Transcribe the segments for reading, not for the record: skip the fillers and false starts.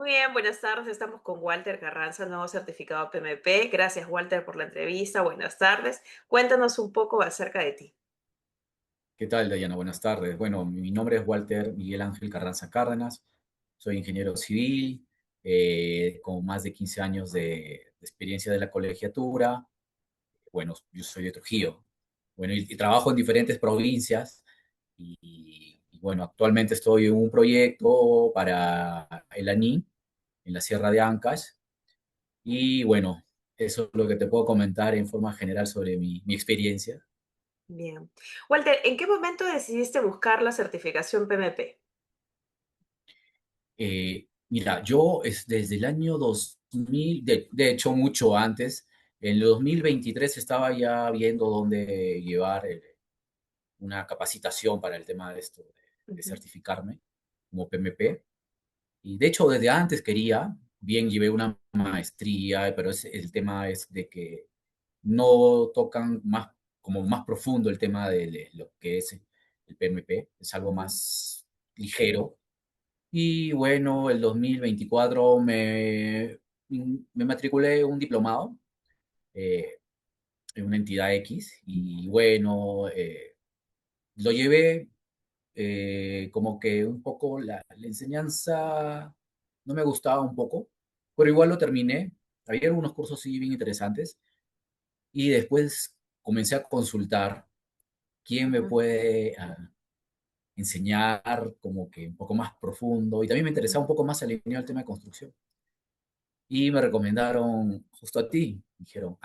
Muy bien, buenas tardes. Estamos con Walter Carranza, nuevo certificado PMP. Gracias, Walter, por la entrevista. Buenas tardes. Cuéntanos un poco acerca de ti. ¿Qué tal, Dayana? Buenas tardes. Bueno, mi nombre es Walter Miguel Ángel Carranza Cárdenas. Soy ingeniero civil, con más de 15 años de experiencia de la colegiatura. Bueno, yo soy de Trujillo. Bueno, y trabajo en diferentes provincias. Y bueno, actualmente estoy en un proyecto para el ANI, en la Sierra de Ancash. Y bueno, eso es lo que te puedo comentar en forma general sobre mi experiencia. Bien. Walter, ¿en qué momento decidiste buscar la certificación PMP? Mira, yo es desde el año 2000, de hecho mucho antes, en el 2023 estaba ya viendo dónde llevar una capacitación para el tema de esto, de Ujú, certificarme como PMP. Y de hecho desde antes quería, bien llevé una maestría, pero el tema es de que no tocan más, como más profundo el tema de lo que es el PMP, es algo ujú, más ligero. Y bueno, el 2024 me matriculé en un diplomado eh, en una entidad X y bueno, lo llevé como que un poco la enseñanza no me gustaba un poco, pero igual lo terminé. Había algunos cursos sí bien interesantes y después comencé a consultar quién me ujú, puede enseñar como que un poco más profundo y también me interesaba un ujú, poco más alineado al tema de construcción. Y me recomendaron justo a ti. Dijeron,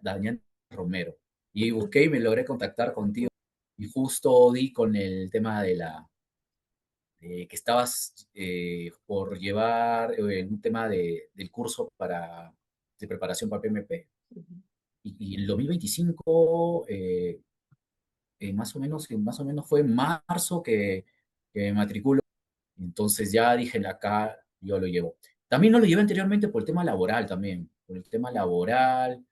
Daniel Romero. Y busqué y me logré contactar contigo. Y justo di con el tema de que estabas por llevar un tema del curso de preparación para PMP. ujú. Y en el 2025, más o menos fue en marzo que me matriculo. Entonces ya dije, acá yo lo llevo. También no lo llevé anteriormente por el tema laboral también, por el tema laboral.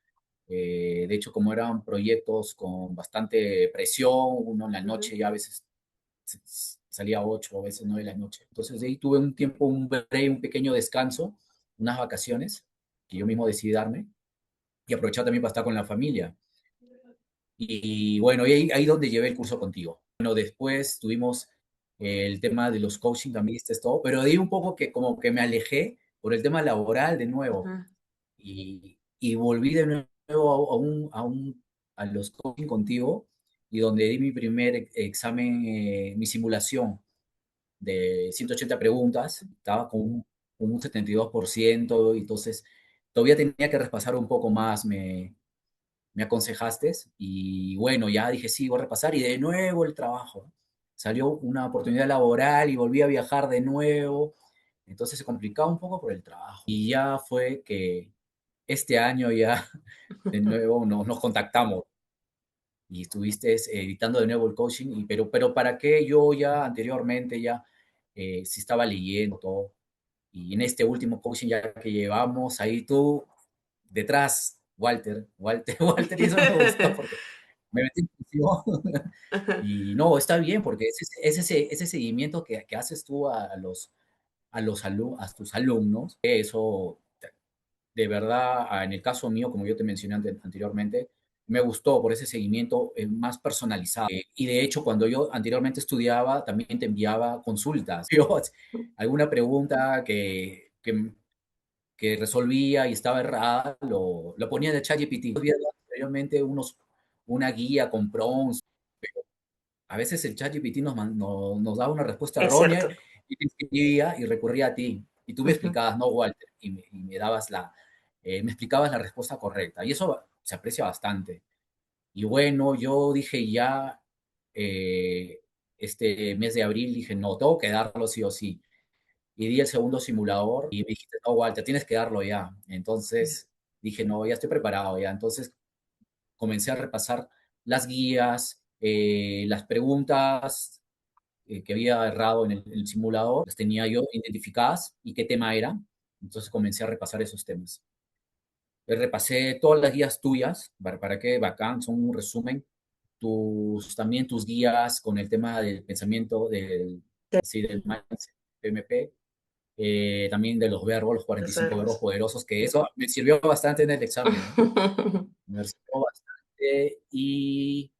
De hecho, como eran proyectos con bastante presión, uno en la Ujú, noche ya a veces salía a 8, a veces 9 de la noche. Entonces de ahí tuve un tiempo, un break, un pequeño descanso, unas vacaciones que yo mismo decidí darme y aprovechar también para estar con la familia. Y bueno, y ahí donde llevé el curso contigo. Bueno, después tuvimos el tema de los coaching, también viste todo, pero de ahí un poco que como que me alejé por el tema laboral de nuevo ujú, y volví de nuevo a los coaching contigo y donde di mi primer examen, mi simulación de 180 preguntas, estaba con un 72% y entonces todavía tenía que repasar un poco más, me aconsejaste y bueno, ya dije, sí, voy a repasar y de nuevo el trabajo. Salió una oportunidad laboral y volví a viajar de nuevo, entonces se complicaba un poco por el trabajo. Y ya fue que este año ya de nuevo nos contactamos y estuviste editando de nuevo el coaching, pero ¿para qué? Yo ya anteriormente ya sí estaba leyendo todo y en este último coaching ya que llevamos, ahí tú detrás, Walter, y eso no me gustó porque me metí en presión. Y no, está bien, porque ese seguimiento que haces tú a tus alumnos, eso de verdad, en el caso mío, como yo te mencioné anteriormente, me gustó por ese seguimiento más personalizado. Y de hecho, cuando yo anteriormente estudiaba, también te enviaba consultas. Yo, alguna pregunta que resolvía y estaba errada, lo ponía en el ChatGPT. Había dado anteriormente una guía con prompts. A veces el ChatGPT nos daba una respuesta Es errónea cierto. y te escribía y recurría a ti. Y tú me Ujú, explicabas, no, Walter, y me explicabas la respuesta correcta. Y eso se aprecia bastante. Y bueno, yo dije ya, eh, este mes de abril, dije, no, tengo que darlo sí o sí. Y di el segundo simulador y me dijiste, no, Walter, tienes que darlo ya. Entonces dije, no, ya estoy preparado ya. Entonces comencé a repasar las guías, las preguntas que había errado en el simulador, las tenía yo identificadas y qué tema era. Entonces comencé a repasar esos temas. Repasé todas las guías tuyas, para qué bacán, son un resumen. También tus guías con el tema del pensamiento, sí, del mindset PMP. también de los verbos, los Los 45 verbos verbos. poderosos, que eso me sirvió bastante en el examen, ¿eh? Me sirvió bastante y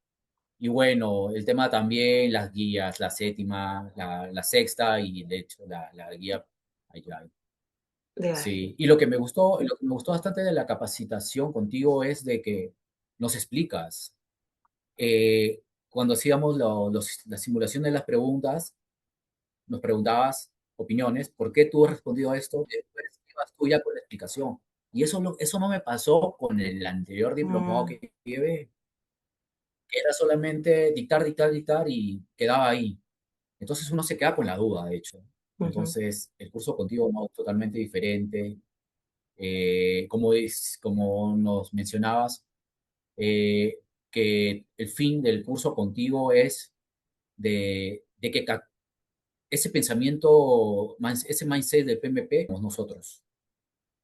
bueno, el tema también, las guías, la séptima, la sexta y de hecho la guía. Ay, ay. De ahí. Sí, y lo que me gustó bastante de la capacitación contigo es de que nos explicas. Cuando hacíamos la simulación de las preguntas, nos preguntabas opiniones, ¿por qué tú has respondido a esto? Después ibas tú ya con la explicación. Y eso no me pasó con el anterior diplomado Mm, que llevé, que era solamente dictar, dictar, dictar y quedaba ahí. Entonces uno se queda con la duda, de hecho. ujú, Entonces, el curso contigo no, totalmente diferente. Como nos mencionabas, eh, que el fin del curso contigo es de que ese pensamiento, ese mindset de PMP, nosotros,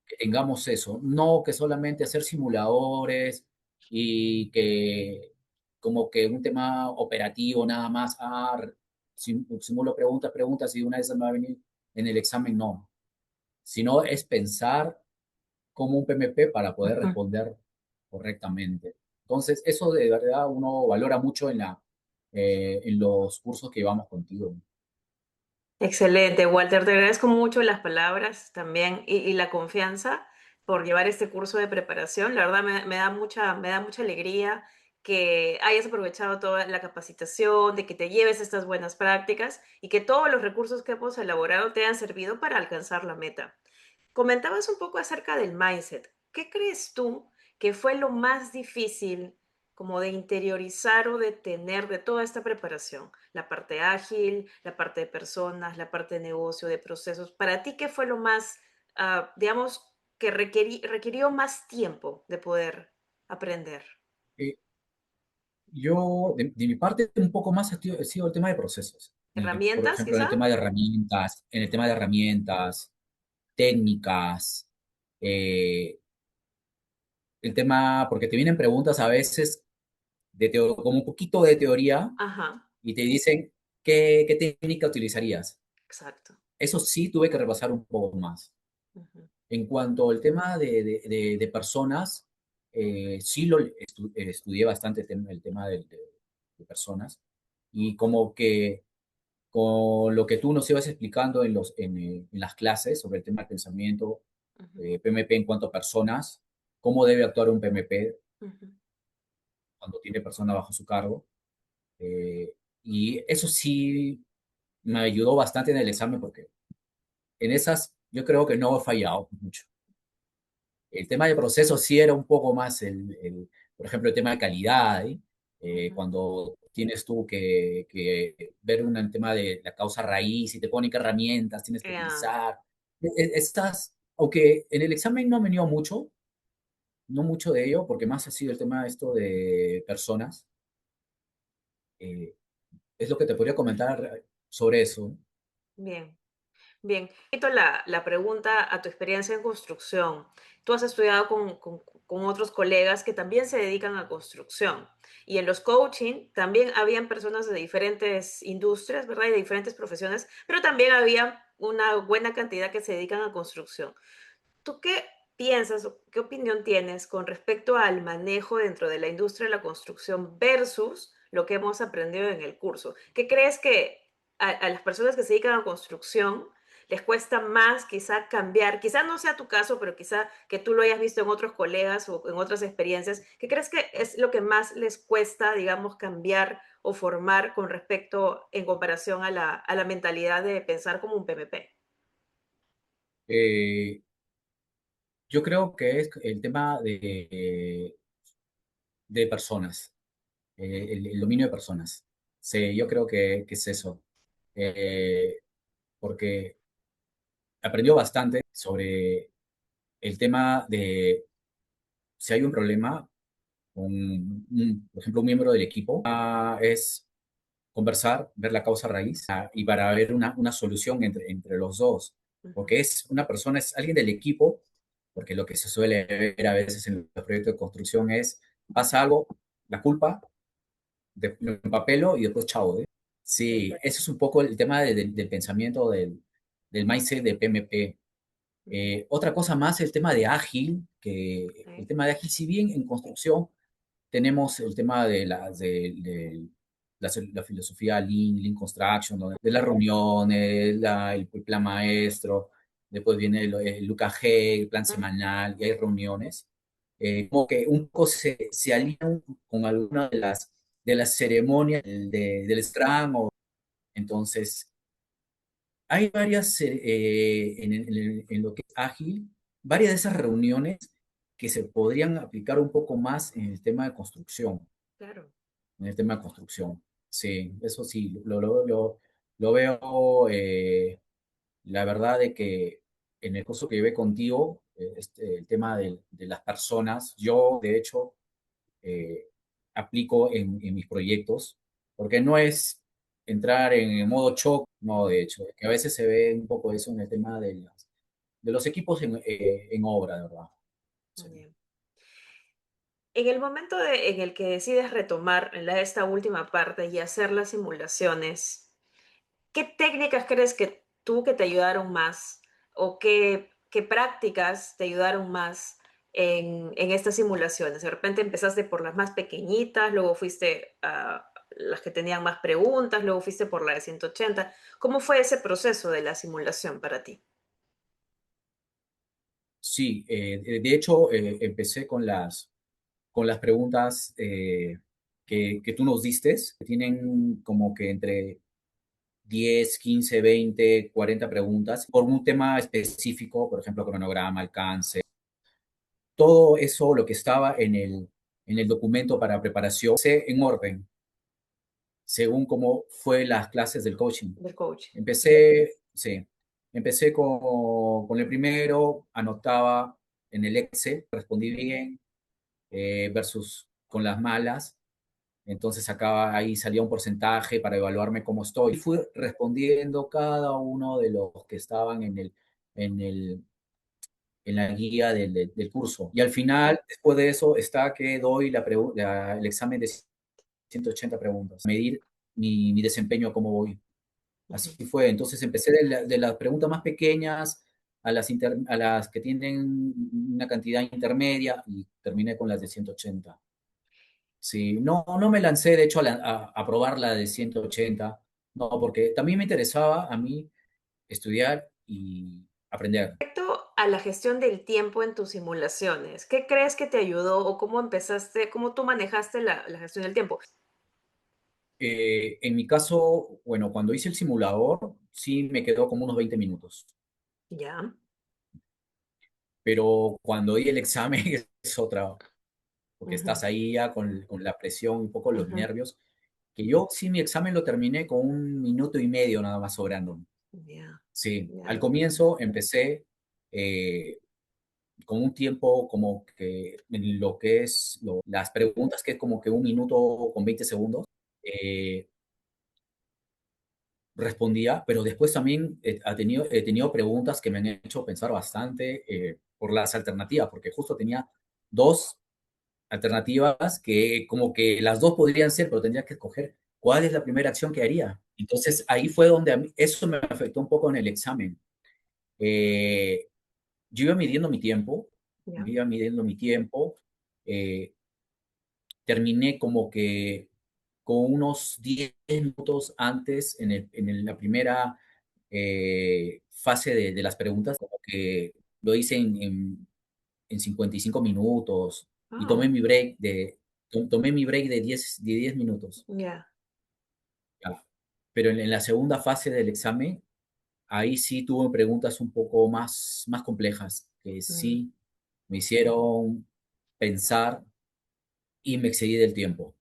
que tengamos eso, no que solamente hacer simuladores y que como que un tema operativo nada más, simulo preguntas, preguntas y una de esas me va a venir en el examen, no, sino es pensar como un PMP para poder ujú. responder correctamente. Entonces, eso de verdad uno valora mucho en los cursos que llevamos contigo. Excelente, Walter. Te agradezco mucho las palabras también y la confianza por llevar este curso de preparación. La verdad me da mucha alegría que hayas aprovechado toda la capacitación, de que te lleves estas buenas prácticas y que todos los recursos que hemos elaborado te hayan servido para alcanzar la meta. Comentabas un poco acerca del mindset. ¿Qué crees tú que fue lo más difícil como de interiorizar o de tener de toda esta preparación? La parte ágil, la parte de personas, la parte de negocio, de procesos. Para ti, ¿qué fue lo más, digamos, que requirió más tiempo de poder aprender? Eh, yo, de mi parte, un poco más ha sido el tema de procesos. Por ¿Herramientas, ejemplo, en el quizá? tema de herramientas, técnicas, eh, el tema, porque te vienen preguntas a veces como un poquito de teoría Ajá, y te dicen qué técnica utilizarías. exacto. Eso sí tuve que repasar un poco más. Ujú, En cuanto al tema de personas, sí estudié bastante el tema de personas y como que con lo que tú nos ibas explicando en las clases sobre el tema del pensamiento, ujú, PMP en cuanto a personas, cómo debe actuar un PMP ujú. cuando tiene persona bajo su cargo. eh, y eso sí me ayudó bastante en el examen porque en esas yo creo que no he fallado mucho. El tema de proceso sí era un poco más por ejemplo, el tema de calidad, ¿eh? Ujú. Cuando tienes tú que ver un tema de la causa raíz y te ponen qué herramientas tienes que Ya. utilizar. Aunque en el examen no me dio mucho, no mucho de ello, porque más ha sido el tema de esto de personas. eh, es lo que te podría comentar sobre eso. Bien. Bien, quito la pregunta a tu experiencia en construcción. Tú has estudiado con otros colegas que también se dedican a construcción y en los coaching también habían personas de diferentes industrias, ¿verdad? Y de diferentes profesiones, pero también había una buena cantidad que se dedican a construcción. ¿Tú qué piensas o qué opinión tienes con respecto al manejo dentro de la industria de la construcción versus lo que hemos aprendido en el curso? ¿Qué crees que a las personas que se dedican a construcción les cuesta más quizá cambiar? Quizá no sea tu caso, pero quizá que tú lo hayas visto en otros colegas o en otras experiencias. ¿Qué crees que es lo que más les cuesta, digamos, cambiar o formar con respecto en comparación a la mentalidad de pensar como un PMP? Eh, yo creo que es el tema de personas. El dominio de personas. Sí, yo creo que es eso. Eh, porque aprendió bastante sobre el tema de si hay un problema con, por ejemplo, un miembro del equipo, es conversar, ver la causa raíz y para ver una solución entre los dos. Ujú. Porque es una persona, es alguien del equipo, porque lo que se suele ver a veces en los proyectos de construcción es, pasa algo, la culpa, lo empapelo y después chao, ¿eh? Sí, eso es un poco el tema del pensamiento del mindset de PMP. Ya, Otra cosa más, el tema de ágil, que el ok. tema de ágil, si bien en construcción tenemos el tema de la filosofía Lean Construction, de las reuniones, el plan maestro, después viene el UKG, el plan Ujú, semanal, y hay reuniones. Como que un poco se alinean con alguna de las ceremonias del Scrum, entonces hay varias, en lo que es ágil, varias de esas reuniones que se podrían aplicar un poco más en el tema de construcción, claro, en el tema de construcción. Sí, eso sí, lo veo, la verdad de que en el curso que llevé contigo, el tema de las personas, yo de hecho eh, aplico en mis proyectos, porque no es entrar en modo shock, no, de hecho, que a veces se ve un poco eso en el tema de los equipos en obra, de verdad. Sí. bien. En el momento en el que decides retomar esta última parte y hacer las simulaciones, ¿qué técnicas crees que que te ayudaron más o qué prácticas te ayudaron más en estas simulaciones? De repente empezaste por las más pequeñitas, luego fuiste a las que tenían más preguntas, luego fuiste por la de 180. ¿Cómo fue ese proceso de la simulación para ti? Sí, de hecho, empecé con las preguntas que tú nos diste, que tienen como que entre 10, 15, 20, 40 preguntas por un tema específico, por ejemplo, cronograma, alcance, todo eso, lo que estaba en el documento para preparación, en orden, según cómo fue las clases del coaching. Del coach. Sí, empecé con el primero, anotaba en el Excel, respondí bien, versus con las malas. Entonces acá ahí salía un porcentaje para evaluarme cómo estoy. Y fui respondiendo cada uno de los que estaban en el, en la guía del curso. Y al final, después de eso, está que doy el examen de 180 preguntas, medir mi desempeño, cómo voy. Así Ujú. fue. Entonces empecé de las preguntas más pequeñas a las que tienen una cantidad intermedia y terminé con las de 180. Sí, no, no me lancé, de hecho, a probar la de 180, no, porque también me interesaba a mí estudiar y aprender. Respecto a la gestión del tiempo en tus simulaciones, ¿qué crees que te ayudó o cómo empezaste, cómo tú manejaste la gestión del tiempo? En mi caso, bueno, cuando hice el simulador, sí me quedó como unos 20 minutos, Ya. pero cuando di el examen es otra, porque Ujú, estás ahí ya con la presión, un poco los ujú, nervios, que yo sí mi examen lo terminé con 1 minuto y medio nada más sobrando. ya, Sí, al ya. comienzo empecé eh, con un tiempo como que en lo que es las preguntas, que es como que 1 minuto con 20 segundos, eh, respondía, pero después también he tenido preguntas que me han hecho pensar bastante por las alternativas, porque justo tenía dos alternativas que como que las dos podrían ser, pero tendría que escoger cuál es la primera acción que haría. Entonces ahí fue donde a mí, eso me afectó un poco en el examen. Eh, yo Ya. iba midiendo mi tiempo, eh, terminé como que con unos 10 minutos antes la primera fase de las preguntas, como que lo hice en 55 minutos y Oh, tomé mi break de 10 minutos. ya. Ya. Pero en la segunda fase del examen, ahí sí tuve preguntas un poco más complejas, que Mm, sí me hicieron pensar y me excedí del tiempo.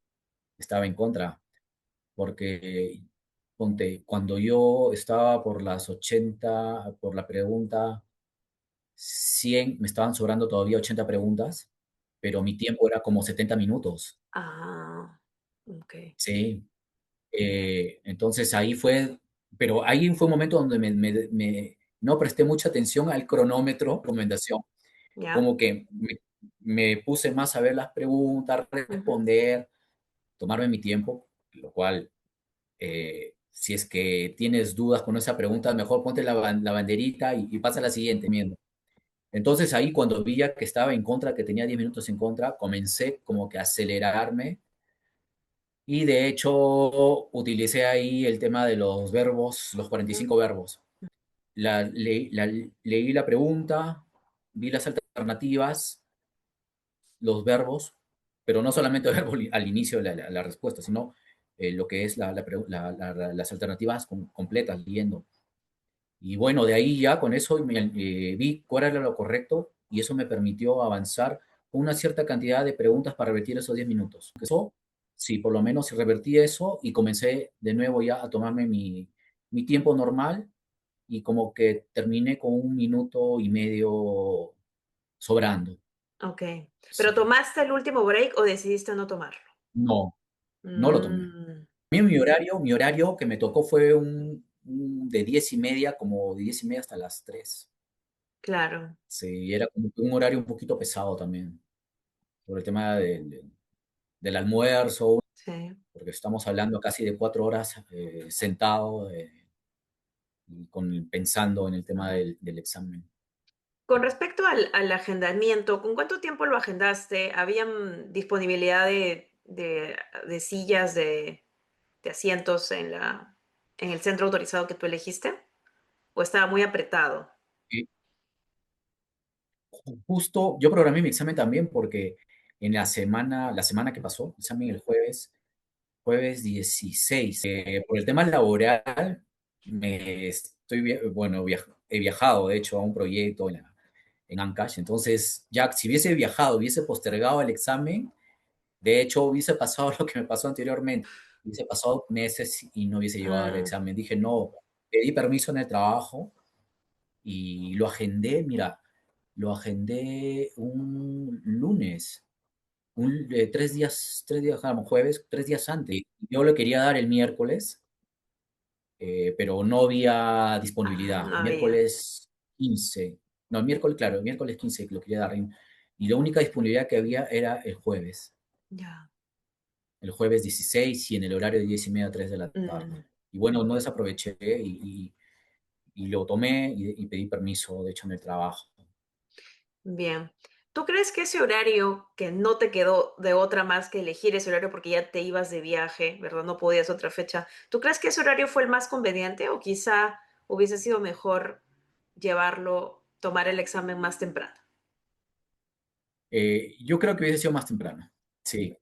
Estaba en contra, porque ponte, cuando yo estaba por las 80, por la pregunta 100, me estaban sobrando todavía 80 preguntas, pero mi tiempo era como 70 minutos. ah, ok. Sí. Entonces ahí fue, pero ahí fue un momento donde no presté mucha atención al cronómetro, recomendación, Ya. como que me puse más a ver las preguntas, Ujú, responder, tomarme mi tiempo, lo cual si es que tienes dudas con esa pregunta, mejor ponte la banderita y pasa a la siguiente, miendo. Entonces ahí cuando vi ya que estaba en contra, que tenía 10 minutos en contra, comencé como que a acelerarme y de hecho utilicé ahí el tema de los verbos, los 45 verbos. Leí la pregunta, vi las alternativas, los verbos, pero no solamente verbos al inicio de la respuesta, sino lo que es las alternativas completas, leyendo. Y bueno, de ahí ya con eso vi cuál era lo correcto y eso me permitió avanzar con una cierta cantidad de preguntas para revertir esos 10 minutos. Eso, sí, por lo menos revertí eso y comencé de nuevo ya a tomarme mi tiempo normal y como que terminé con 1 minuto y medio sobrando. Ok. ¿Pero Sí. tomaste el último break o decidiste no tomarlo? No, no lo tomé. Mm, Mi horario que me tocó fue de 10:30, como de 10:30 hasta las 3. claro, Sí, era como que un horario un poquito pesado también, por el tema del almuerzo, sí. porque estamos hablando casi de 4 horas sentado y pensando en el tema Ujú. del examen. Con respecto al agendamiento, ¿con cuánto tiempo lo agendaste? ¿Habían disponibilidad de sillas, de asientos en el centro autorizado que tú elegiste? ¿O estaba muy apretado? Y justo, yo programé mi examen también porque en la semana que pasó, examen el jueves 16. Por el tema laboral, bueno, he viajado, de hecho, a un proyecto en Ancash. Entonces, ya si hubiese viajado, hubiese postergado el examen, de hecho, hubiese pasado lo que me pasó anteriormente. Hubiese pasado meses y no hubiese llegado al Mm, examen. Dije, no, pedí permiso en el trabajo y lo agendé, mira, lo agendé un lunes, 3 días, como jueves, 3 días antes. Yo le quería dar el miércoles, pero no había disponibilidad. no había. Miércoles 15. No, miércoles, claro, el miércoles 15 que lo quería dar. Y la única disponibilidad que había era Ya. el jueves 16 y en el horario de 10:30 a 3 de la Mm, tarde. Y bueno, no desaproveché y lo tomé y pedí permiso, de hecho, en el trabajo. bien. ¿Tú crees que ese horario, que no te quedó de otra más que elegir ese horario porque ya te ibas de viaje, ¿verdad? No podías otra fecha. ¿Tú crees que ese horario fue el más conveniente o quizá hubiese sido mejor llevarlo, tomar el examen más temprano? Yo creo que hubiese sido más temprano, sí.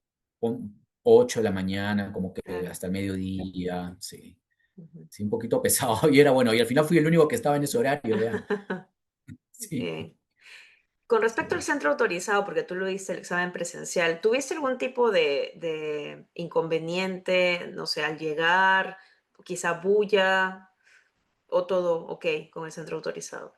8 de la mañana, como que Claro. hasta el mediodía, sí. Ujú. Sí, un poquito pesado. Y era bueno, y al final fui el único que estaba en ese horario, ya. Sí, Bien. Con respecto al sí. centro autorizado, porque tú lo diste el examen presencial, ¿tuviste algún tipo de inconveniente, no sé, al llegar, quizá bulla, o todo ok con el centro autorizado?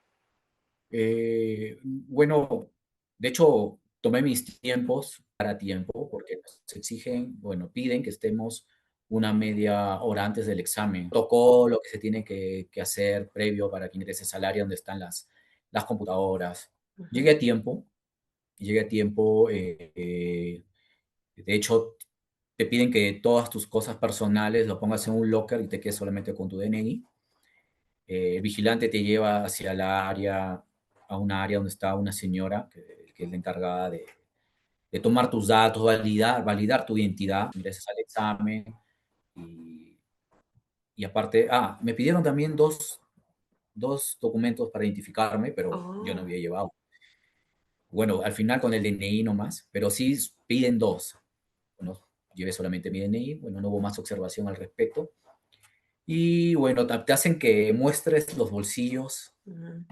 Bueno, de hecho, tomé mis tiempos para tiempo, porque nos exigen, bueno, piden que estemos una media hora antes del examen. Protocolo que se tiene que hacer previo para que ingreses al área donde están las computadoras. Ujú. Llegué a tiempo, llegué a tiempo. De hecho, te piden que todas tus cosas personales lo pongas en un locker y te quedes solamente con tu DNI. El vigilante te lleva hacia a una área donde está una señora que es la encargada de tomar tus datos, validar tu identidad, ingresas al examen y, y aparte, me pidieron también dos documentos para identificarme, pero yo no Oh, había llevado. Bueno, al final con el DNI nomás, pero sí piden dos. Bueno, llevé solamente mi DNI, bueno, no hubo más observación al respecto. Y bueno, te hacen que muestres ujú,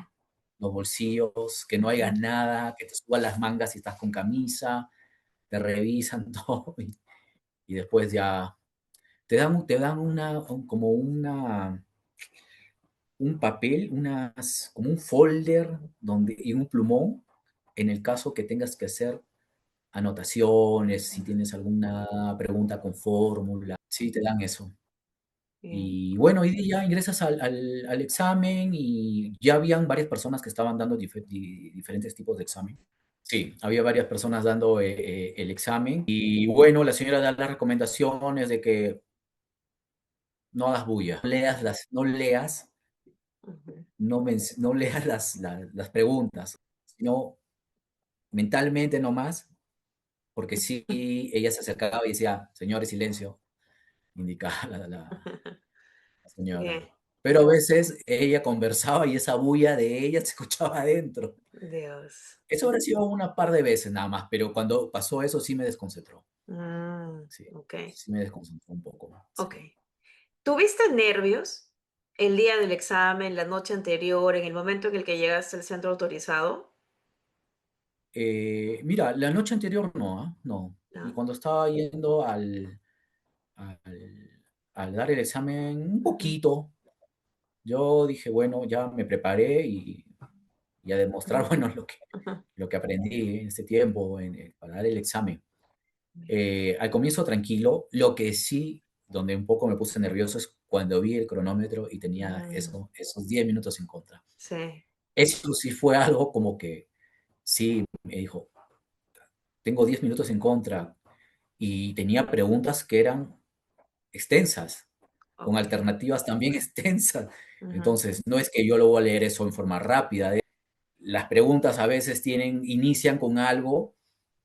los bolsillos, que no haya ujú. nada, que te suban las mangas si estás con camisa, te revisan todo y después ya te dan como un papel, como un folder y un plumón en el caso que tengas que hacer anotaciones, si tienes alguna pregunta con fórmula, sí, te dan eso. Bien. Y bueno, y ya ingresas al examen y ya habían varias personas que estaban dando diferentes tipos de examen. Sí, había varias personas dando el examen y bueno, la señora da las recomendaciones de que no hagas bulla, no leas, Ujú. no leas las preguntas, sino mentalmente nomás, porque sí, ella se acercaba y decía, señores, silencio, indicaba la señora. Bien, Pero a veces ella conversaba y esa bulla de ella se escuchaba adentro. Dios. Eso habrá sido una par de veces nada más, pero cuando pasó eso sí me desconcentró. Sí, Ok, sí me desconcentró un poco, ok. sí. ¿Tuviste nervios el día del examen, la noche anterior, en el momento en el que llegaste al centro autorizado? Mira, la noche anterior no, no. Y ¿No? cuando estaba yendo al, al dar el examen, un Ujú, poquito, yo dije, bueno, ya me preparé y a demostrar, ujú, bueno, ujú. lo que aprendí en este tiempo para dar el examen. Bien. Al comienzo tranquilo, lo que sí, donde un poco me puse nervioso es cuando vi el cronómetro y tenía Mm, esos 10 minutos en contra. sí, Eso sí fue algo como que, sí, me dijo, tengo 10 minutos en contra y tenía preguntas que eran extensas, con ok. alternativas también extensas. Ujú, Entonces, no es que yo lo voy a leer eso en forma rápida. Las preguntas a veces inician con algo,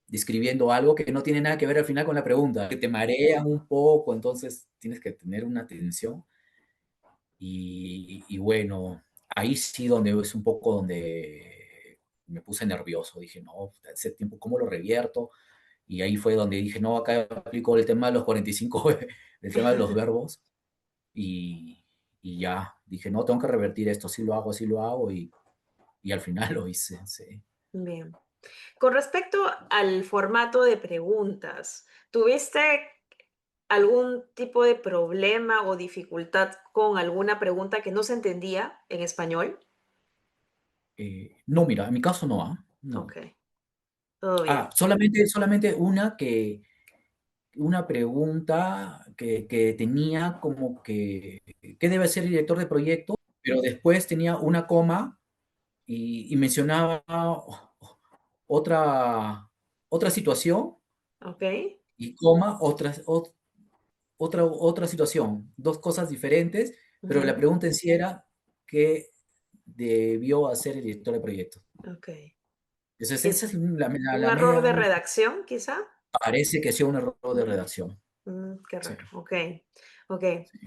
describiendo algo que no tiene nada que ver al final con la pregunta, que te marean un poco, entonces tienes que tener una atención. Y bueno, ahí sí donde es un poco donde me puse nervioso. Dije, no, ese tiempo, ¿cómo lo revierto? Y ahí fue donde dije, no, acá aplico el tema de los 45, el tema de los verbos. Y ya, dije, no, tengo que revertir esto, sí lo hago, y al final lo hice, sí. Bien. Con respecto al formato de preguntas, ¿tuviste algún tipo de problema o dificultad con alguna pregunta que no se entendía en español? No, mira, en mi caso no, no. Ok, todo bien. Solamente una pregunta que tenía como que, ¿qué debe ser el director de proyecto? Pero después tenía una coma y mencionaba otra, otra situación Ok. y coma otra situación, dos cosas diferentes, pero la Ujú, pregunta en sí era qué debió hacer el director de proyecto. ok. Entonces, esa es Es un la error media, de redacción, quizá. parece que sea un error de Ujú, redacción. qué Sí, raro. Ok, ok. sí.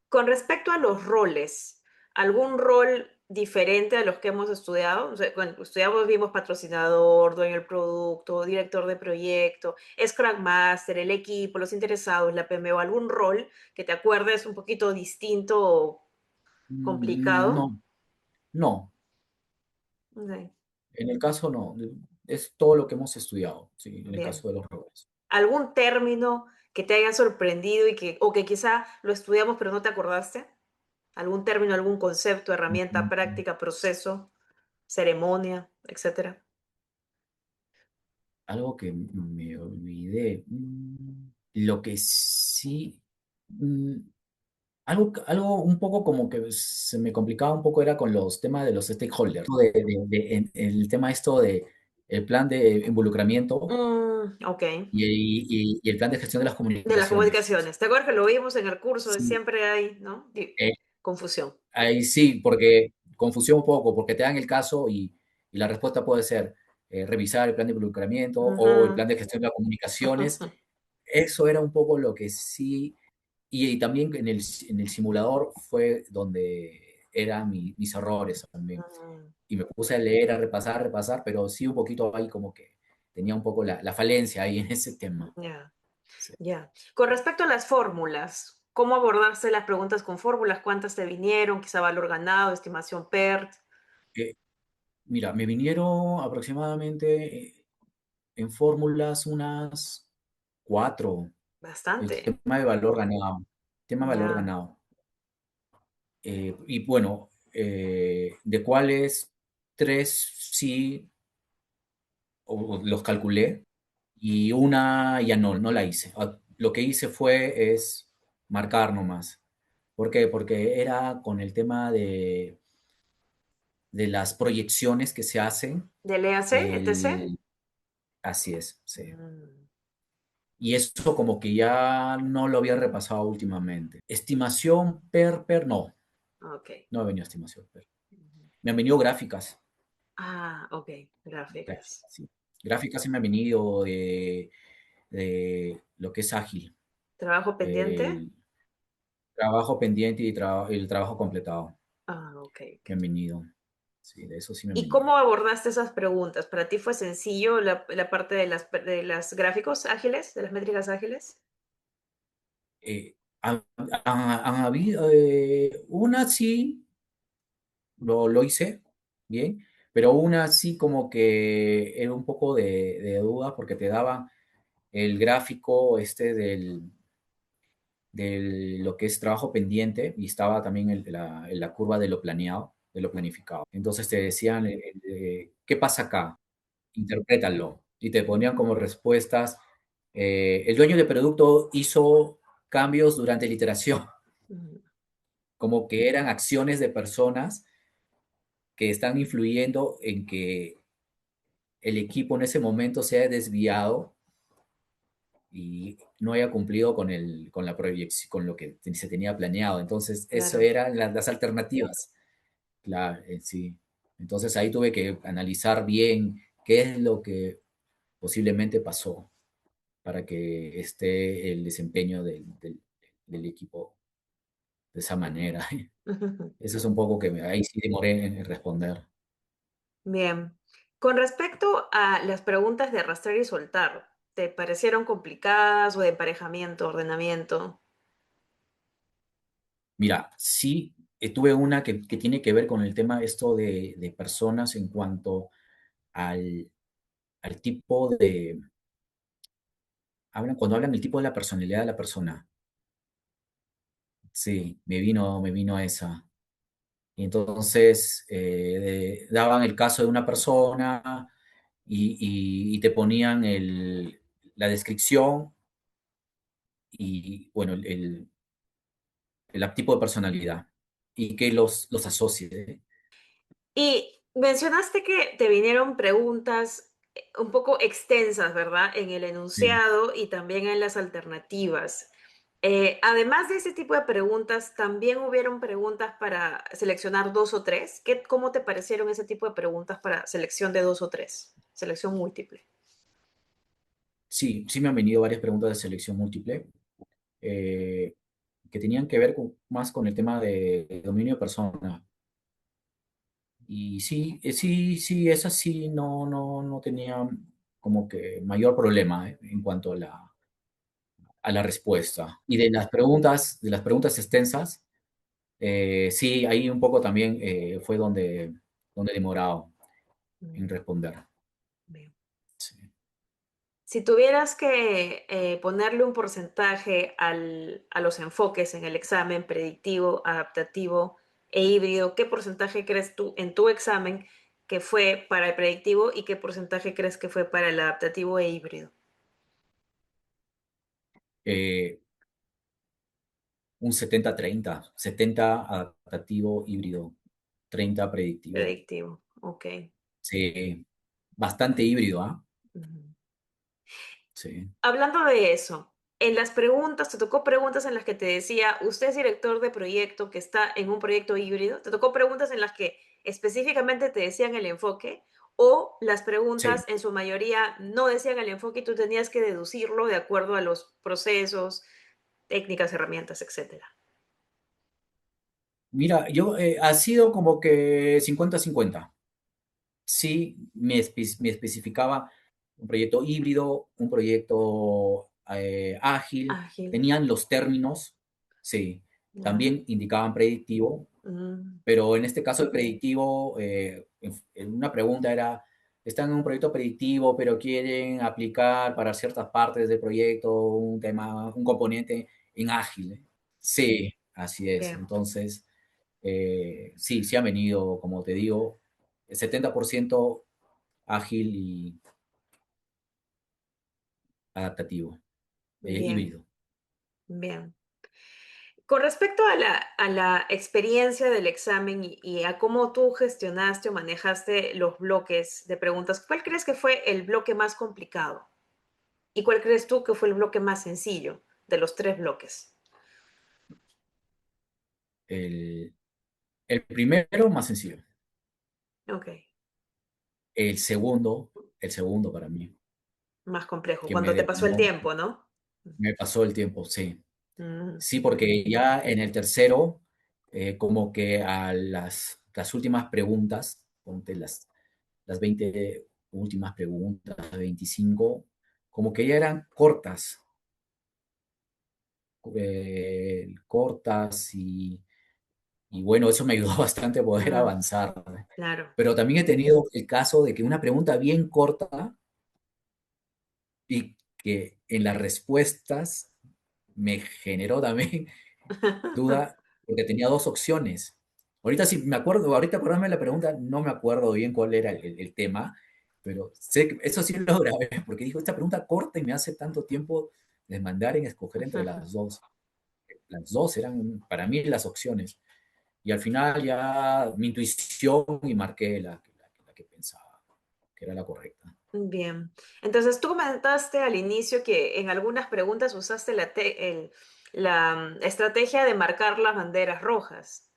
Con respecto a los roles, ¿algún rol diferente a los que hemos estudiado? O sea, bueno, estudiamos, vimos patrocinador, dueño del producto, director de proyecto, Scrum Master, el equipo, los interesados, la PMO, ¿algún rol que te acuerdes un poquito distinto o complicado? No, no, Ok, en el caso no, es todo lo que hemos estudiado, sí, en el bien. caso de los roles. ¿Algún término que te haya sorprendido y o que quizá lo estudiamos pero no te acordaste? ¿Algún término, algún concepto, herramienta, Mm, práctica, proceso, ceremonia, etcétera? Algo que me olvidé. Lo que sí, mm, algo un poco como que se me complicaba un poco era con los temas de los stakeholders, el tema esto de el plan de involucramiento Okey. y el plan de gestión de las De las comunicaciones. comunicaciones. ¿Te acuerdas que lo vimos en el curso? Sí, Siempre hay, ¿no? eh, Confusión. ahí sí, porque confusión un poco, porque te dan el caso y la respuesta puede ser revisar el plan de involucramiento o el Ujú. plan de gestión de las comunicaciones. Eso era un poco lo que sí, y también en el simulador fue donde eran mis errores también. Mm, Y me puse a leer, a repasar, pero sí un poquito ahí como que tenía un poco la falencia ahí en ese tema. ya, Sí. ya. Con respecto a las fórmulas, ¿cómo abordarse las preguntas con fórmulas? ¿Cuántas te vinieron? Quizá valor ganado, estimación PERT. Eh, Mira, me vinieron aproximadamente en fórmulas unas cuatro. El Bastante. tema de valor ganado. Tema de valor Ya. ganado. Y bueno, de cuáles tres sí los calculé y una ya no la hice. Lo que hice es marcar nomás. ¿Por qué? Porque era con el tema de las proyecciones que se hacen ¿Del EAC, etc.? del... Así es, sí. Mm. Y eso como que ya no lo había repasado últimamente. Estimación no, Ok. no me ha venido estimación per. Ujú. Me han venido gráficas, Ah, ok. Gráficas. gráficas, sí. Gráficas sí me han venido de lo que es ágil, ¿Trabajo pendiente? el trabajo pendiente y el trabajo completado. Ah, ok. Me han venido. Sí, de eso sí me han ¿Y venido. cómo abordaste esas preguntas? ¿Para ti fue sencillo la parte de las gráficos ágiles, de las métricas ágiles? Han habido, una sí lo hice bien, pero una sí como que era un poco de duda porque te daban el gráfico de lo que es trabajo pendiente y estaba también la curva de lo planeado, de lo planificado. Entonces te decían, ¿qué pasa acá? Interprétalo. Y te ponían como respuestas, el dueño del producto hizo cambios durante la iteración, Ujú. como que eran acciones de personas que están influyendo en que el equipo en ese momento se haya desviado y no haya cumplido con la proyección, con lo que se tenía planeado. Entonces, eso Claro. eran las alternativas. Claro, sí. Entonces ahí tuve que analizar bien qué es lo que posiblemente pasó para que esté el desempeño del equipo de esa manera. Eso es un poco que ahí sí demoré en responder. Bien. Con respecto a las preguntas de arrastrar y soltar, ¿te parecieron complicadas o de emparejamiento, ordenamiento? Mira, sí, tuve una que tiene que ver con el tema esto de personas en cuanto al, al tipo de, cuando hablan del tipo de la personalidad de la persona. Sí, me vino esa. Y entonces daban el caso de una persona y te ponían la descripción y, bueno, el tipo de personalidad y que los asocie. Y mencionaste que te vinieron preguntas un poco extensas, ¿verdad? En el Sí, enunciado y también en las alternativas. Además de ese tipo de preguntas, ¿también hubieron preguntas para seleccionar dos o tres? ¿Cómo te parecieron ese tipo de preguntas para selección de dos o tres? Selección múltiple. sí, sí me han venido varias preguntas de selección múltiple eh, que tenían que ver más con el tema de dominio de persona. Y sí, sí, esas sí no tenía como que mayor problema en cuanto a la respuesta. Y de las preguntas extensas, sí, ahí un poco también fue donde he demorado en Mm, responder. bien. Sí. Si tuvieras que ponerle un porcentaje a los enfoques en el examen predictivo, adaptativo e híbrido, ¿qué porcentaje crees tú en tu examen que fue para el predictivo y qué porcentaje crees que fue para el adaptativo e híbrido? Eh, un 70-30, 70 adaptativo híbrido, 30 predictivo. Predictivo, ok. Sí, bastante híbrido, ¿ah? Ujú. Sí, Hablando de eso, en las preguntas, ¿te tocó preguntas en las que te decía, usted es director de proyecto que está en un proyecto híbrido? ¿Te tocó preguntas en las que específicamente te decían el enfoque? ¿O las preguntas sí. en su mayoría no decían el enfoque y tú tenías que deducirlo de acuerdo a los procesos, técnicas, herramientas, etcétera? Mira, yo ha sido como que 50-50. Sí, me especificaba un proyecto híbrido, un proyecto ágil, Ágil, tenían los términos, sí, ya. también indicaban predictivo, Mm, pero en este caso el predictivo, en una pregunta era, están en un proyecto predictivo, pero quieren aplicar para ciertas partes del proyecto un tema, un componente en ágil. Sí, así es. bien, Entonces, sí, sí ha venido, como te digo, el 70% ágil y adaptativo, bien, híbrido. bien. Con respecto a la experiencia del examen y a cómo tú gestionaste o manejaste los bloques de preguntas, ¿cuál crees que fue el bloque más complicado? ¿Y cuál crees tú que fue el bloque más sencillo de los tres bloques? El, el primero, más sencillo. Ok, El segundo, el segundo para mí, más complejo, que me cuando te pasó el demoró, tiempo, ¿no? me pasó el tiempo, sí. Mm, Sí, porque ya en el tercero, como que a las últimas preguntas, ponte las 20 últimas preguntas, 25 como que ya eran cortas, cortas y bueno, eso me ayudó bastante a poder mm, avanzar. claro. Pero también he tenido el caso de que una pregunta bien corta y que en las respuestas me generó también duda porque tenía dos opciones. Ahorita sí me acuerdo, ahorita acordarme de la pregunta, no me acuerdo bien cuál era el tema, pero sé que eso sí lo grabé, porque dijo, esta pregunta corta y me hace tanto tiempo de mandar en escoger entre las dos. Las dos eran para mí las opciones. Y al final ya mi intuición y marqué la que pensaba que era la correcta. Bien. Entonces, tú comentaste al inicio que en algunas preguntas usaste la estrategia de marcar las banderas rojas.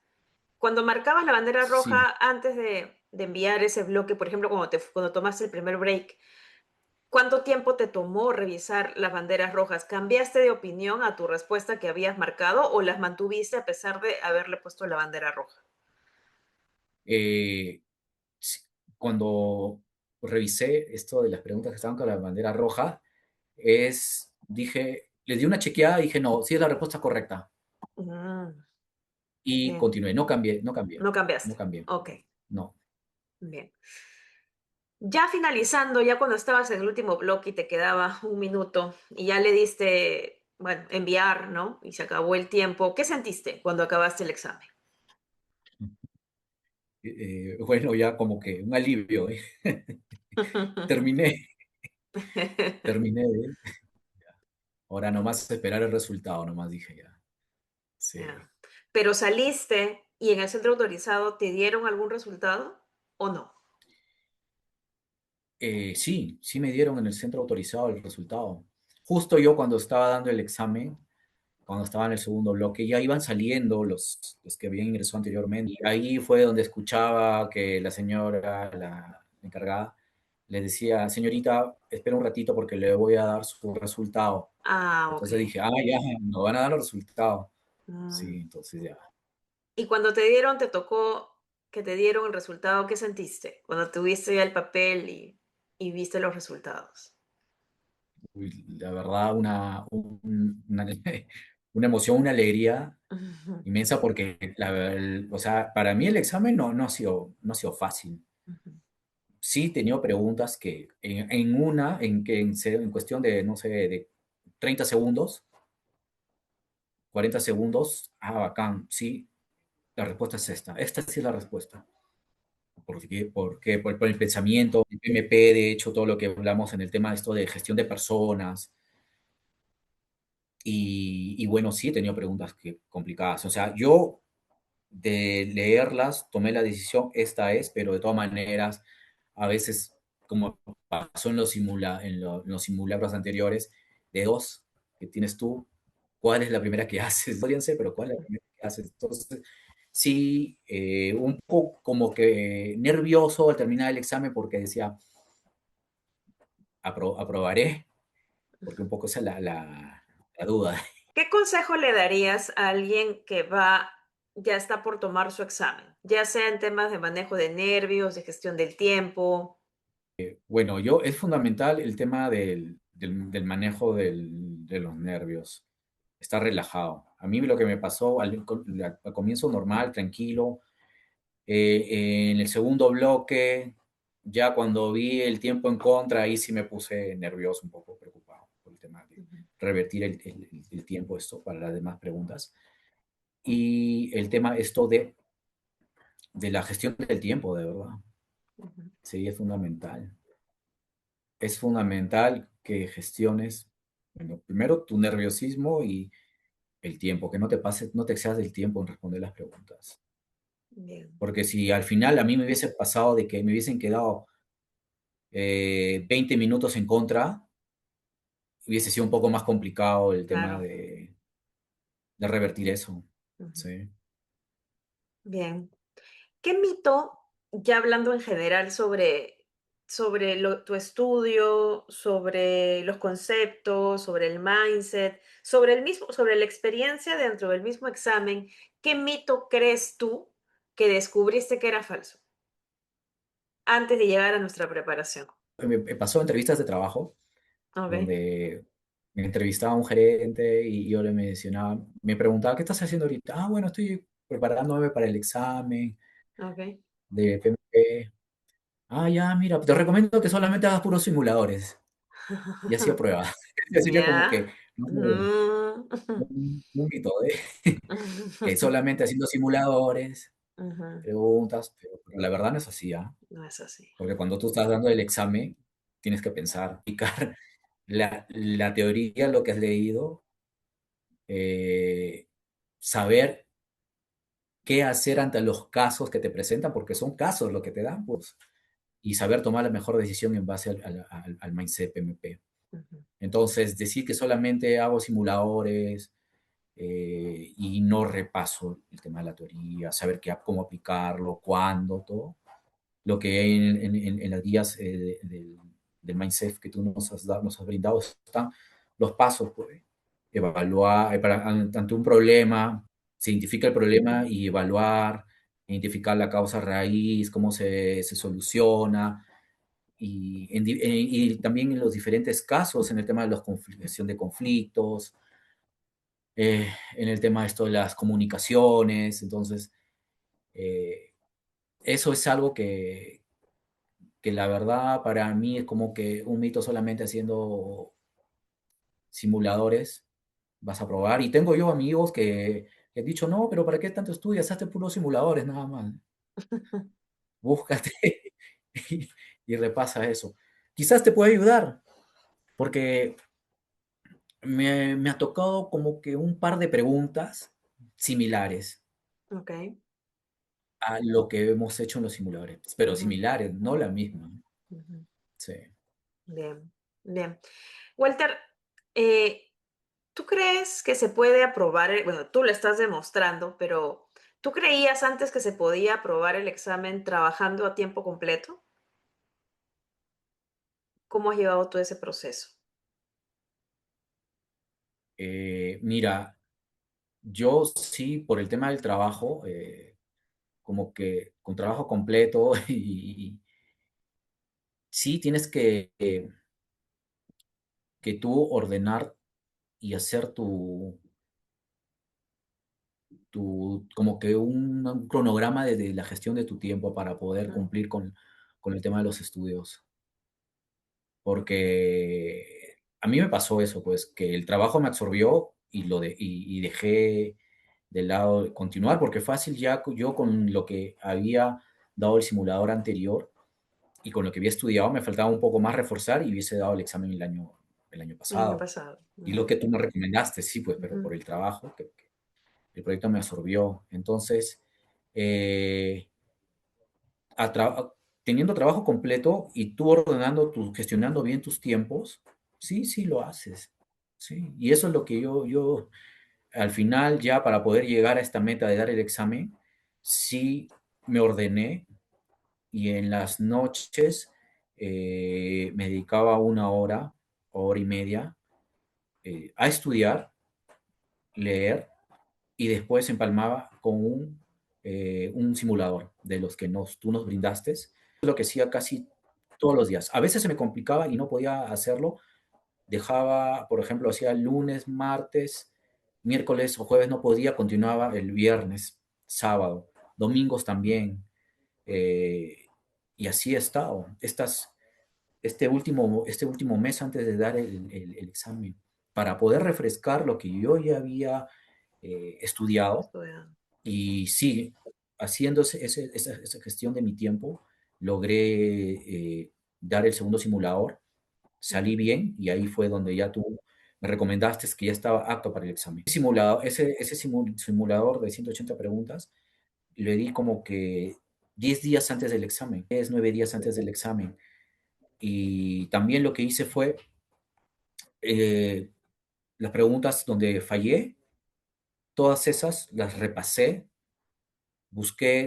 Cuando marcabas la bandera Sí. roja antes de enviar ese bloque, por ejemplo, cuando tomaste el primer break, ¿cuánto tiempo te tomó revisar las banderas rojas? ¿Cambiaste de opinión a tu respuesta que habías marcado o las mantuviste a pesar de haberle puesto la bandera roja? Eh, sí, cuando revisé esto de las preguntas que estaban con la bandera roja, dije, le di una chequeada y dije, no, sí es la respuesta correcta. Mm, Y bien. continué, no cambié, no cambié, No cambiaste. no cambié, Ok, no. bien. Ya finalizando, ya cuando estabas en el último bloque y te quedaba un minuto y ya le diste, bueno, enviar, ¿no? Y se acabó el tiempo. ¿Qué sentiste cuando acabaste el examen? Bueno, ya como que un alivio, ¿eh? Terminé, terminé. Ahora nomás esperar el resultado, nomás dije ya. Sí. Ya. Pero saliste y en el centro autorizado te dieron algún resultado o no. Sí, sí me dieron en el centro autorizado el resultado. Justo yo cuando estaba dando el examen, cuando estaba en el segundo bloque, ya iban saliendo los que habían ingresado anteriormente. Y ahí fue donde escuchaba que la señora, la encargada, le decía, señorita, espera un ratito porque le voy a dar su resultado. Ah, ok. Entonces dije, ah, ya, nos van a dar el resultado. Mm. Sí, entonces ya. Y cuando te dieron, te tocó que te dieron el resultado, ¿qué sentiste? Cuando tuviste ya el papel y viste los resultados. Uy, la verdad, una emoción, una alegría Ujú, inmensa porque, o sea, para mí el examen no ha sido fácil. ujú. Sí he tenido preguntas que en cuestión de, no sé, de 30 segundos, 40 segundos, bacán, sí, la respuesta es esta. Esta sí es la respuesta. Por el pensamiento, el MP, de hecho, todo lo que hablamos en el tema de esto de gestión de personas. Y bueno, sí he tenido preguntas complicadas. O sea, yo de leerlas tomé la decisión, esta es, pero de todas maneras, a veces, como pasó en los simulacros anteriores, de dos que tienes tú, ¿cuál es la primera que haces? Podrían ser, pero ¿cuál es la primera que haces? Entonces, sí, un poco como que nervioso al terminar el examen porque decía, aprobaré, porque un poco esa es la duda. ¿Qué consejo le darías a alguien que ya está por tomar su examen? Ya sea en temas de manejo de nervios, de gestión del tiempo. Bueno, es fundamental el tema del manejo de los nervios. Estar relajado. A mí lo que me pasó al comienzo normal, tranquilo. En el segundo bloque, ya cuando vi el tiempo en contra, ahí sí me puse nervioso, un poco preocupado por el tema de Ujú, revertir el tiempo esto para las demás preguntas. Y el tema esto de la gestión del tiempo, de verdad. ujú, Sí, es fundamental. Es fundamental que gestiones, bueno, primero tu nerviosismo y el tiempo, que no te pases, no te excedas del tiempo en responder las preguntas. bien. Porque si al final a mí me hubiese pasado de que me hubiesen quedado 20 minutos en contra, hubiese sido un poco más complicado el tema Claro. de revertir eso. Ujú. Sí. Bien. ¿Qué mito, ya hablando en general sobre tu estudio, sobre los conceptos, sobre el mindset, sobre la experiencia dentro del mismo examen, qué mito crees tú que descubriste que era falso antes de llegar a nuestra preparación? Me pasó entrevistas de trabajo Okey, donde me entrevistaba un gerente y yo le mencionaba, me preguntaba, ¿qué estás haciendo ahorita? Ah, bueno, estoy preparándome para el examen okey. de PMP. Ah, ya, mira, te recomiendo que solamente hagas puros simuladores y así prueba. Así que como Ya. que no, Mm. un mito, ¿eh? Que solamente haciendo simuladores, Ujú. preguntas, pero la verdad no es así, ¿ah? No es así. Porque cuando tú estás dando el examen, tienes que pensar, aplicar la teoría, lo que has leído, eh, saber qué hacer ante los casos que te presentan, porque son casos lo que te dan, pues, y saber tomar la mejor decisión en base al mindset PMP. Ujú. Entonces, decir que solamente hago simuladores y no repaso el tema de la teoría, saber cómo aplicarlo, cuándo, todo, lo que hay en las guías del mindset que tú nos has brindado, están los pasos, pues, evaluar, ante un problema, se identifica el problema y evaluar, identificar la causa raíz, cómo se soluciona, y también en los diferentes casos, en el tema de la gestión de conflictos, en el tema de esto de las comunicaciones, entonces, eh, eso es algo que la verdad para mí es como que un mito solamente haciendo simuladores vas a probar. Y tengo yo amigos que han dicho, no, pero ¿para qué tanto estudias? Hazte puros simuladores nada más. Búscate y, y repasa eso. Quizás te pueda ayudar, porque me ha tocado como que un par de preguntas similares Okey. a lo que hemos hecho en los simuladores, pero Ujú, similares, no la misma. ujú. Sí. Bien, bien. Walter, eh, ¿tú crees que se puede aprobar bueno, tú lo estás demostrando, pero ¿tú creías antes que se podía aprobar el examen trabajando a tiempo completo? ¿Cómo has llevado todo ese proceso? Mira, yo sí, por el tema del trabajo, como que con trabajo completo y sí tienes que tú ordenar y hacer como que un cronograma de la gestión de tu tiempo para poder Ujú, cumplir con el tema de los estudios. Porque a mí me pasó eso, pues, que el trabajo me absorbió y dejé de lado continuar, porque fácil ya yo con lo que había dado el simulador anterior y con lo que había estudiado me faltaba un poco más reforzar y hubiese dado el examen el año el año pasado. pasado. Y lo Ujú, que tú me recomendaste, sí, pues, pero por ujú, el trabajo, que el proyecto me absorbió. Entonces, eh, a teniendo trabajo completo y tú gestionando bien tus tiempos, sí, sí lo haces. Sí, y eso es lo que yo al final ya para poder llegar a esta meta de dar el examen, sí me ordené y en las noches me dedicaba una hora, hora y media a estudiar, leer y después empalmaba con un simulador de los que tú nos brindaste. Es lo que hacía casi todos los días. A veces se me complicaba y no podía hacerlo. Dejaba, por ejemplo, hacía lunes, martes, miércoles o jueves no podía, continuaba el viernes, sábado, domingos también. eh, y así he estado. Este último mes antes de dar el examen, para poder refrescar lo que yo ya había estudiado estudiando. y sí, haciendo esa gestión de mi tiempo, logré dar el segundo simulador, salí Ujú, bien y ahí fue donde ya tú me recomendaste que ya estaba apto para el examen. Ese simulador de 180 preguntas, lo di como que 10 días antes del examen, 10, 9 días antes del examen. Y también lo que hice fue eh, las preguntas donde fallé, todas esas las repasé, busqué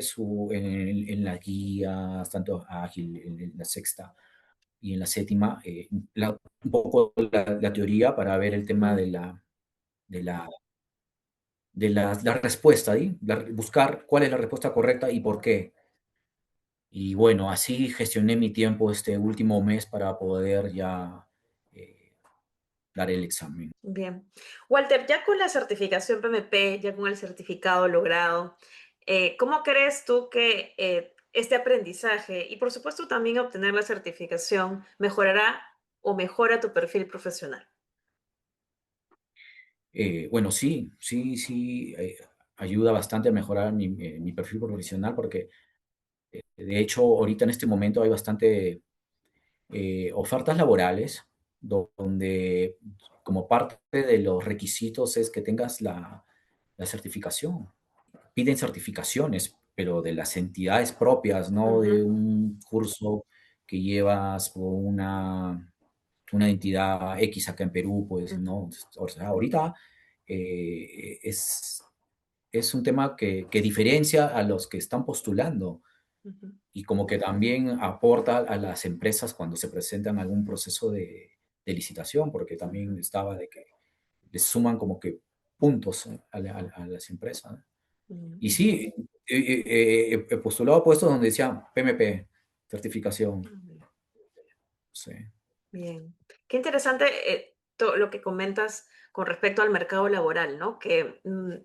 en las guías, tanto ágil, en la sexta y en la séptima, un poco la teoría para ver el tema Ujú. de la respuesta, ¿sí? Buscar cuál es la respuesta correcta y por qué. Y bueno, así gestioné mi tiempo este último mes para poder ya eh, dar el examen. Bien. Walter, ya con la certificación PMP, ya con el certificado logrado, ¿cómo crees tú que este aprendizaje y por supuesto también obtener la certificación mejorará o mejora tu perfil profesional? Bueno, sí, sí, sí, ayuda bastante a mejorar mi perfil profesional porque de hecho ahorita en este momento hay bastante ofertas laborales donde como parte de los requisitos es que tengas la certificación. Piden certificaciones, pero de las entidades propias, no de Ujú, un curso que llevas por una entidad X acá en Perú, pues ujú, no. O sea, ahorita eh, es, es un tema que diferencia a los que están postulando ujú, y como que también aporta a las empresas cuando se presentan algún proceso de licitación, porque ujú, también estaba de que les suman como que puntos a las empresas. Y ujú, sí, he postulado a puestos donde decía PMP, certificación. ujú. Sí. Bien, qué interesante lo que comentas con respecto al mercado laboral, ¿no? Que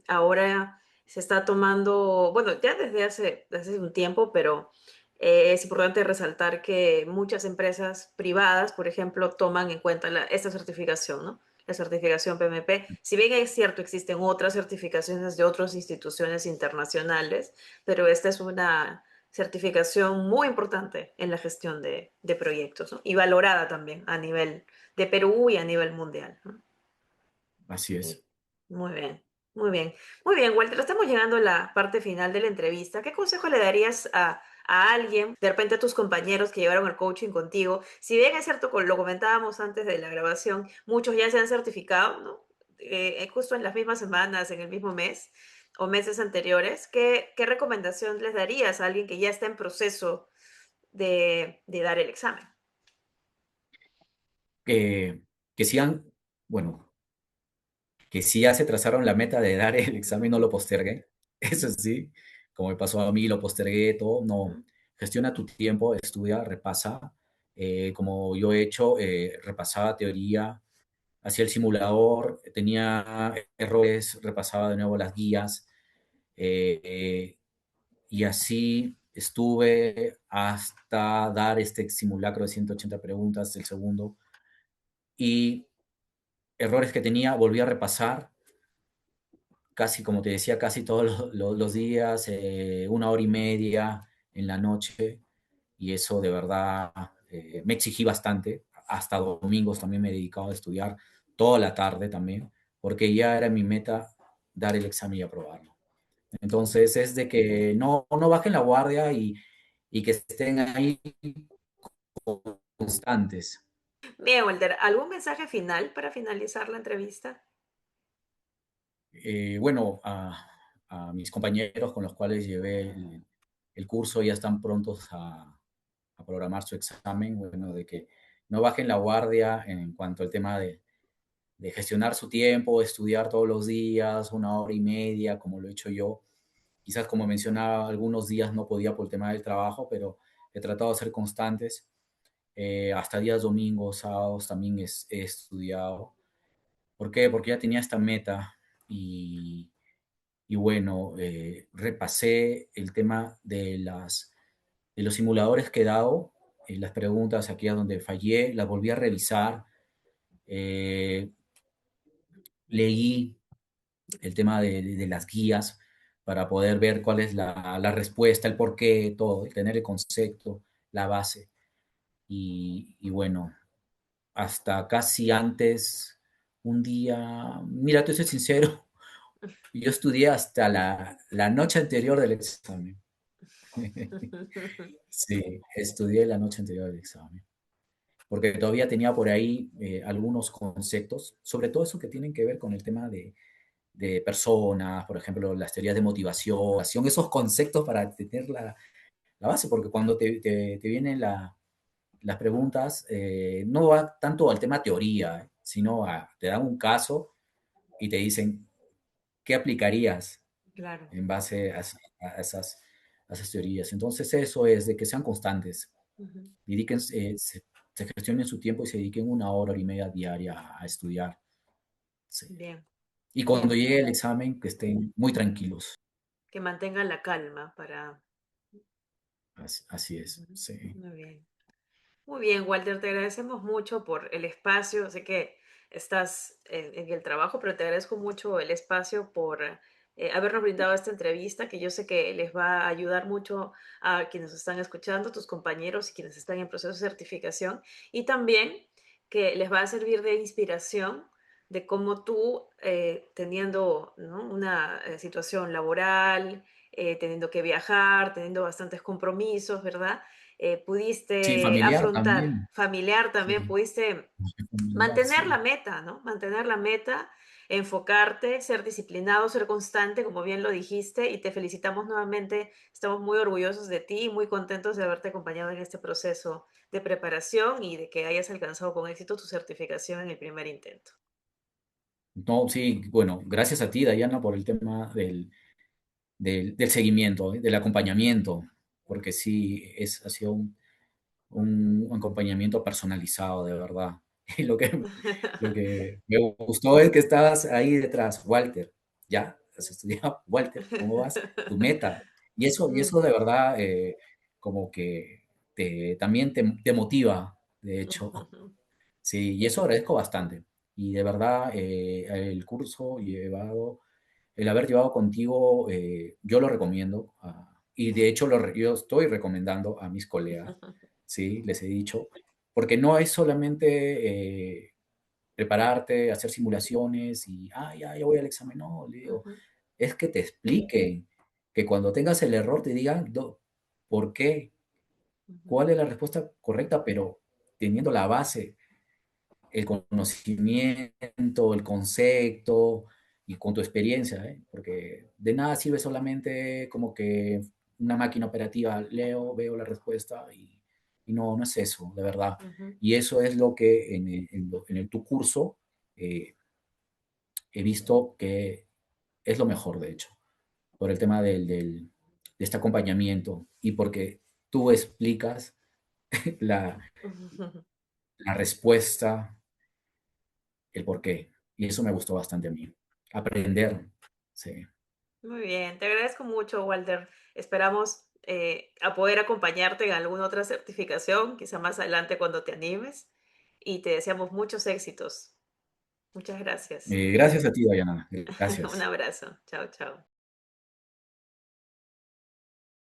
ahora se está tomando, bueno, ya desde hace un tiempo, pero es importante resaltar que muchas empresas privadas, por ejemplo, toman en cuenta esta certificación, ¿no? La certificación PMP. Si bien es cierto, existen otras certificaciones de otras instituciones internacionales, pero esta es una certificación muy importante en la gestión de proyectos, ¿no? Y valorada también a nivel de Perú y a nivel mundial, ¿no? Así Sí. es. Muy bien, muy bien. Muy bien, Walter, estamos llegando a la parte final de la entrevista. ¿Qué consejo le darías a alguien, de repente a tus compañeros que llevaron el coaching contigo? Si bien es cierto, lo comentábamos antes de la grabación, muchos ya se han certificado, ¿no? Justo en las mismas semanas, en el mismo mes o meses anteriores. ¿Qué recomendación les darías a alguien que ya está en proceso de dar el examen? Eh, que sigan, bueno, que si ya se trazaron la meta de dar el examen, no lo posterguen. Eso sí, como me pasó a mí, lo postergué todo. No, gestiona tu tiempo, estudia, repasa. Como yo he hecho, repasaba teoría, hacía el simulador, tenía errores, repasaba de nuevo las guías. eh, y así estuve hasta dar este simulacro de 180 preguntas, el segundo. Y errores que tenía, volví a repasar casi, como te decía, casi todos los días, 1 hora y media en la noche, y eso de verdad me exigí bastante. Hasta domingos también me he dedicado a estudiar toda la tarde también, porque ya era mi meta dar el examen y aprobarlo. Entonces es de que no bajen la guardia y que estén ahí constantes. Bien, Walter, ¿algún mensaje final para finalizar la entrevista? Bueno, a mis compañeros con los cuales llevé el curso ya están prontos a programar su examen, bueno, de que no bajen la guardia en cuanto al tema de gestionar su tiempo, estudiar todos los días, 1 hora y media, como lo he hecho yo. Quizás, como mencionaba, algunos días no podía por el tema del trabajo, pero he tratado de ser constantes. Hasta días domingos, sábados también he estudiado. ¿Por qué? Porque ya tenía esta meta y, y bueno, repasé el tema de los simuladores que he dado, las preguntas aquí a donde fallé, las volví a revisar, eh, leí el tema de las guías para poder ver cuál es la respuesta, el porqué, todo, tener el concepto, la base. Y bueno, hasta casi antes, un día, mira, te soy sincero, yo estudié hasta la noche anterior del examen. Sí, estudié la noche anterior del examen. porque todavía tenía por ahí algunos conceptos, sobre todo eso que tienen que ver con el tema de personas, por ejemplo, las teorías de motivación, esos conceptos para tener la base, porque cuando te vienen las preguntas, no va tanto al tema teoría, sino te dan un caso y te dicen, ¿qué aplicarías Claro. en base a esas teorías? Entonces eso es de que sean constantes, Ujú. dediquen, se gestionen su tiempo y se dediquen 1 hora y media diaria a estudiar. Sí. Bien, Y cuando bien. llegue el examen, que estén muy tranquilos. Que mantengan la calma para... Así es, Ujú. sí. Muy bien. Muy bien, Walter, te agradecemos mucho por el espacio. Sé que estás en el trabajo, pero te agradezco mucho el espacio por habernos brindado esta entrevista, que yo sé que les va a ayudar mucho a quienes están escuchando, tus compañeros y quienes están en proceso de certificación, y también que les va a servir de inspiración de cómo tú, teniendo, ¿no?, una situación laboral, teniendo que viajar, teniendo bastantes compromisos, ¿verdad? Sí, Pudiste familiar afrontar, también. familiar también, Sí, pudiste familiar, mantener la sí. meta, ¿no? Mantener la meta, enfocarte, ser disciplinado, ser constante, como bien lo dijiste, y te felicitamos nuevamente. Estamos muy orgullosos de ti y muy contentos de haberte acompañado en este proceso de preparación y de que hayas alcanzado con éxito tu certificación en el primer intento. No, sí, bueno, gracias a ti, Dayana, por el tema del seguimiento, del acompañamiento, porque sí, ha sido un acompañamiento personalizado, de verdad. Y lo que me gustó es que estabas ahí detrás, Walter, ¿ya? ¿Has estudiado? Walter, ¿cómo vas? Tu meta. Y Mm. eso de verdad, como que también te motiva, de hecho. Sí, y eso agradezco bastante. Y de verdad, el curso llevado, el haber llevado contigo, yo lo recomiendo. Y de hecho, yo estoy recomendando a mis colegas, ¿sí? Les he dicho, porque no es solamente prepararte, hacer simulaciones y, ya voy al examen. No, le digo, Ujú, es que te expliquen, que cuando tengas el error te digan por qué, ujú, cuál es la respuesta correcta, pero teniendo la base, el conocimiento, el concepto y con tu experiencia, ¿eh? Porque de nada sirve solamente como que una máquina operativa, leo, veo la respuesta y no, no es eso, de verdad. ujú, Y eso es lo que tu curso eh, he visto que es lo mejor, de hecho, por el tema de este acompañamiento y porque tú explicas la, ujú. la respuesta, el por qué. Y eso me gustó bastante a mí. Aprender, sí. Muy bien, te agradezco mucho, Walter. Esperamos a poder acompañarte en alguna otra certificación, quizá más adelante cuando te animes, y te deseamos muchos éxitos. Muchas gracias. Gracias a ti, Diana. Un Gracias. abrazo. Chao, chao.